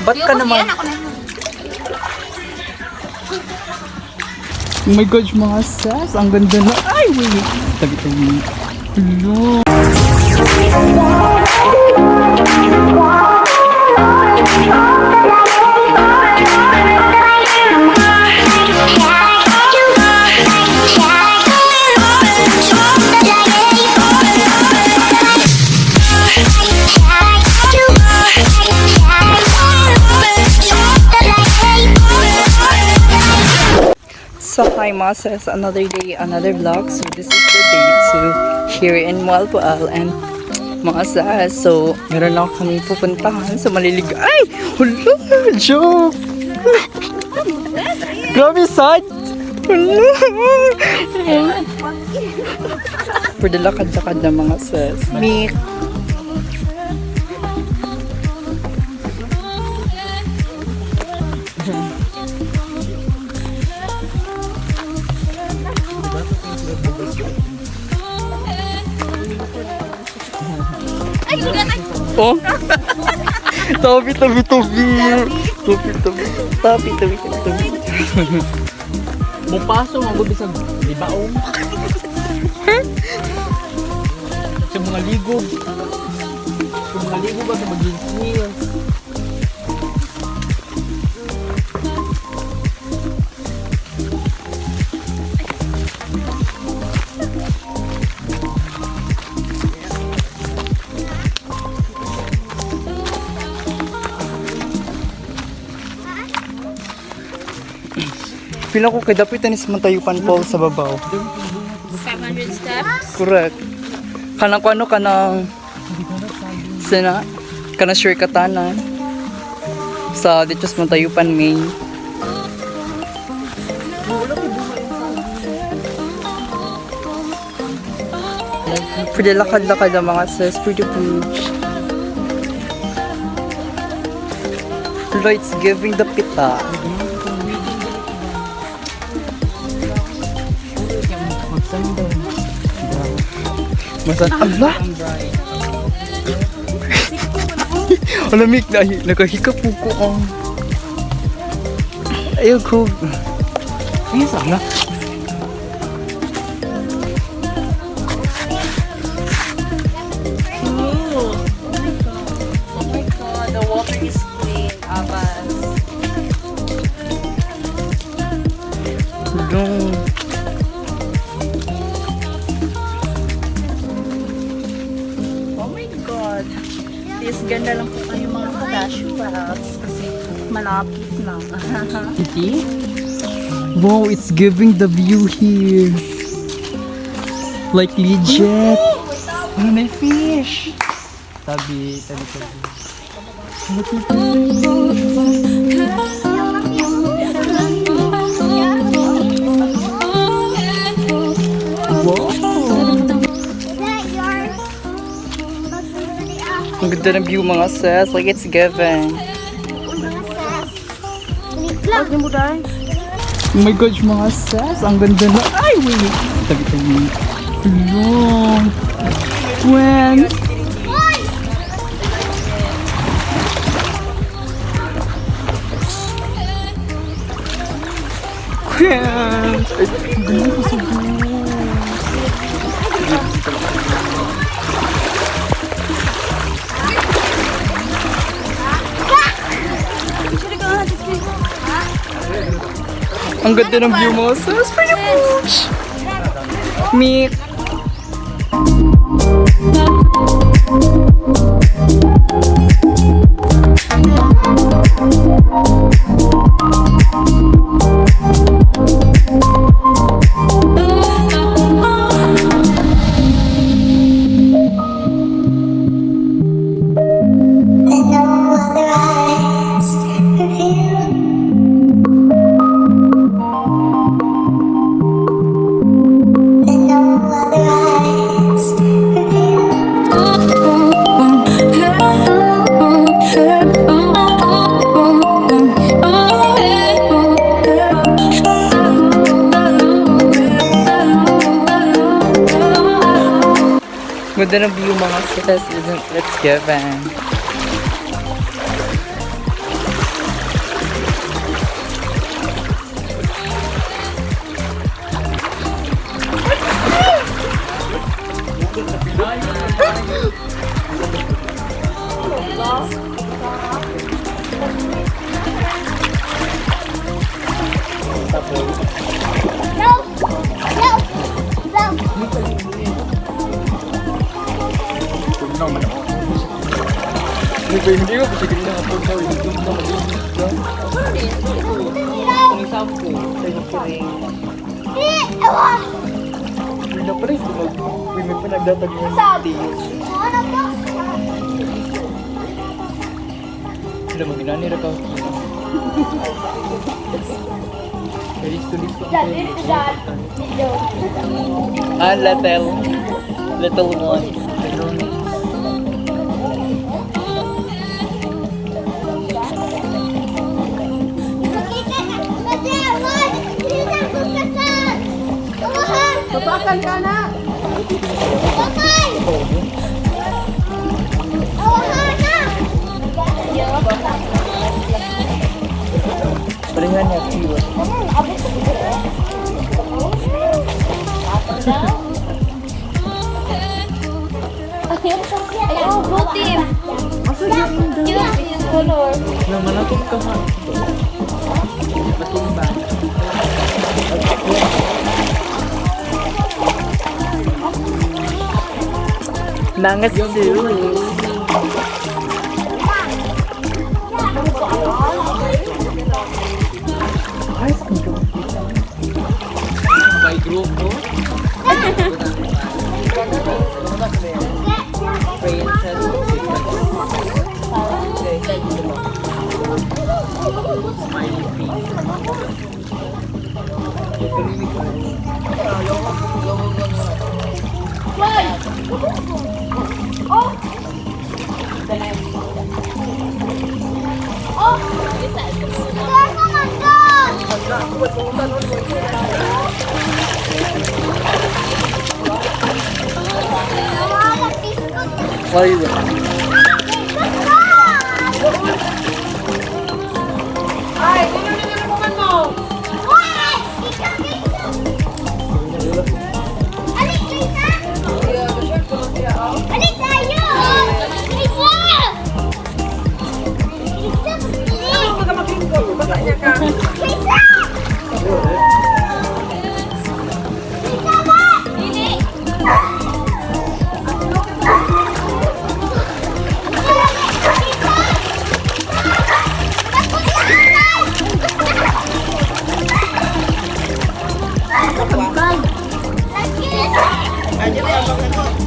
Ba't ka naman? Oh my gosh, mga sis. Ang ganda na. Ay, wait. Tabi-tabi. Hello. So hi mga sis, another day, another vlog. So this is the day 2 here in Malpual and mga sis. So meron lang kami pupuntahan sa malilig. Ay! Hala! Joke! Grabe sad! Hala! Perdalakad-lakad na mga sis. Meek! Oh? Tabi. Mupaso ang gubi sa libaong. Sa mga ligo ba sa mag-jeans? Pila ko kay dapat tanis mantayupan po sa babaw. 500 steps? Correct. Kanang ano kanang sana kanang sure katanan sa dito sa mantayupan main. Pwede lakad-lakad ang mga sis, pretty push. It's giving the pita. Masan Allah. Alamig na nakahikap po ko ang ayaw ko. Ay sana. Oh my god, the water is clean, Abbas. Is ganda lang po kayo mga cashew kasi malapit na. Hindi? Wow, it's giving the view here. Like legit. Oh, may fish. Tabi. Wow. Ang ganda ng view mga sis, like it's given. Oh my gosh mga sis, ang ganda na. Ay wait! Tabi. Hello! When? Queen! Ay, ang ganda ko sa view. Ang ganda ng view mo. Sus, pretty much. Meek. Ganda ng view mga sis. Let's give in. Hindi ko kasi ganyan ako sa YouTube na mag-video. Kung isa po, sa inukiring. Hindi na pa rin, may pinagdatag mo sa tiyo. Sila mag-inanira ka. Listo. Ah, little one. Papakan ka na! Bakay! Awahan na! Palingan niya, tiyo. Oh, blue team! Yung color. Manatong ka ha. Patumba. Mga sus. May grupo. Oh! Saan naman doon? Nawala, biskot. Why is it? Ay, nilulungan mo man mo! Why? Ikaw dito. Alik, Lisa. Alik tayo. Lisa! Lisa, Ano alik. ka maglingkod? Basta niya ka. Lisa! Lisa ba? Hindi.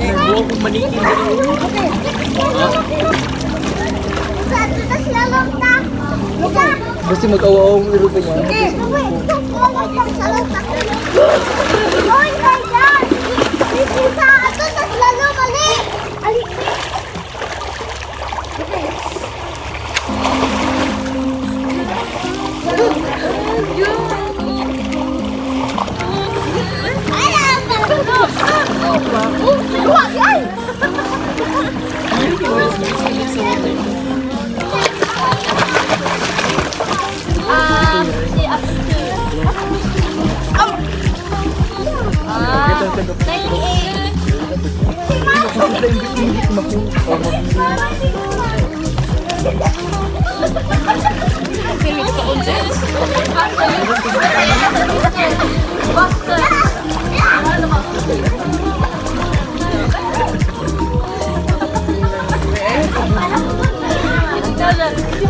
Nagbuo kong manikin din. Kasi mag-awa-awang nilo pa niya. Oh my God! Isa, ato, tas lalo mali! Alik!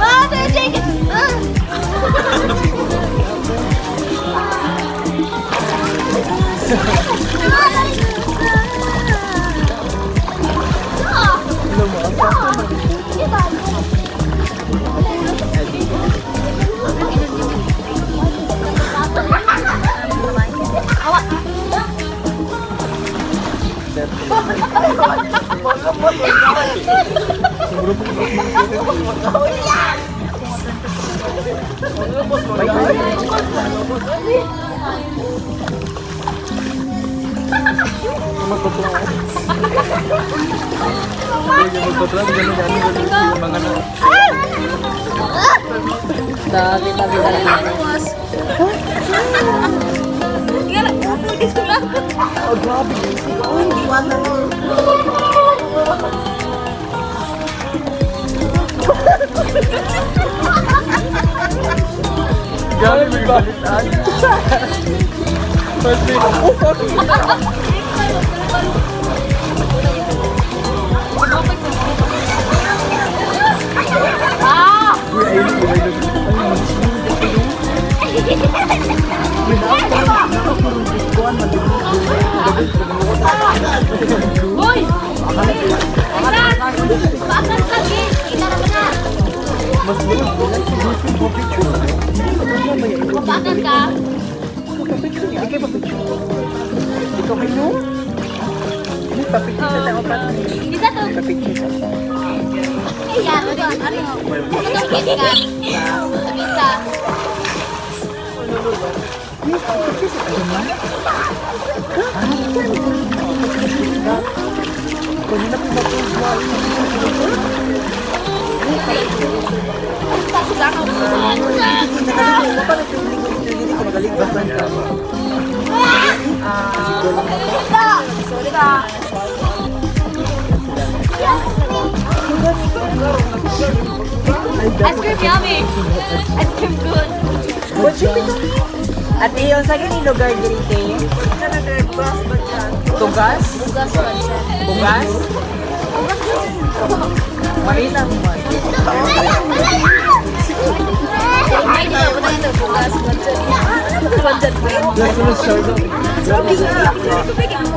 Bye. Magpatuwa. Magpatuwa, gano'n mga na. Tabi-tabi na lang. Oh, grabe. Grabe, may balitaan. First day. Oh, fuck. Uy, ayun, ayun. Hoy! Bakit lagi? Kita naman na. Bakit ka? Ikaw may no? Papicture sa tao pa. Kita to. Papicture sa tao. Kaya, ano? Itong kitkat. Sabisa. Ice cream yummy. Ice cream good. Ate, yung sa ganyan lugar dito. Tugas? Bugas ba siya? Bugas? Marina mo man. Ay, di ba? Butas ito. Bugas ba siya? Budget ba yun?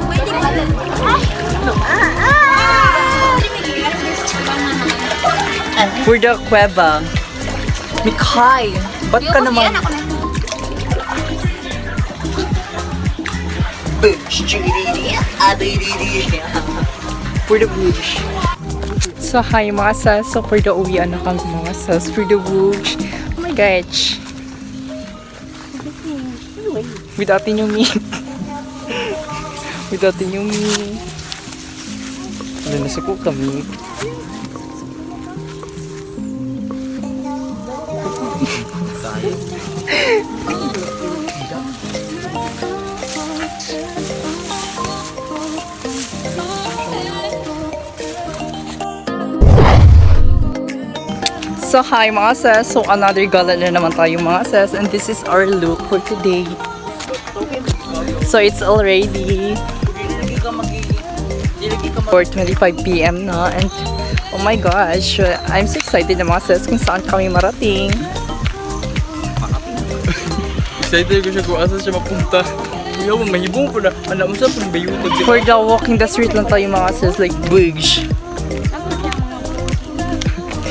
Pwede ba? For the kuweba. Mikay, ba't ka naman? For the bush. So hi mga sas. So for the uwian na kami mga sas. For the bush. Oh my gosh. Without yung meat. Without yung meat. Ano na suko kami. So hi mga sis, so another gala na naman tayo mga sis, and this is our look for today. So it's already 4:25 PM na, and oh my gosh, I'm so excited na mga sis kung saan kami marating. Excited ko siya kung asan siya mapunta. Ayaw mo, mahibong ko na. Anak mo sa pang bayutag. For the walking the street lang tayo mga sis, like bugs.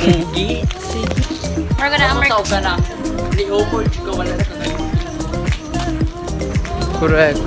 Mugi. We're gonna Tawag ka na. Hindi over. Ikaw wala na kagayon. Correct.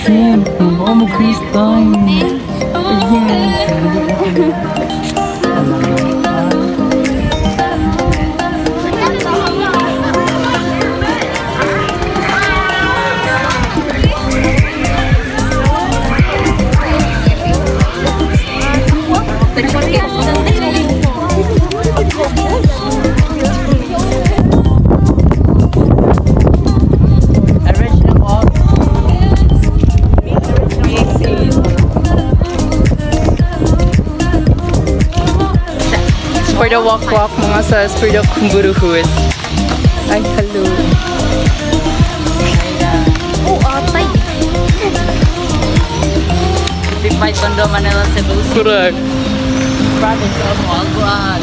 Shrimp! Baka mag-freeze time! Original walk. For the walk mga sas, for the kumburuhus. Ay, hello. Oh, atay. Pipay Tondo, Manila, Cebu, Correct! province of Malbuan.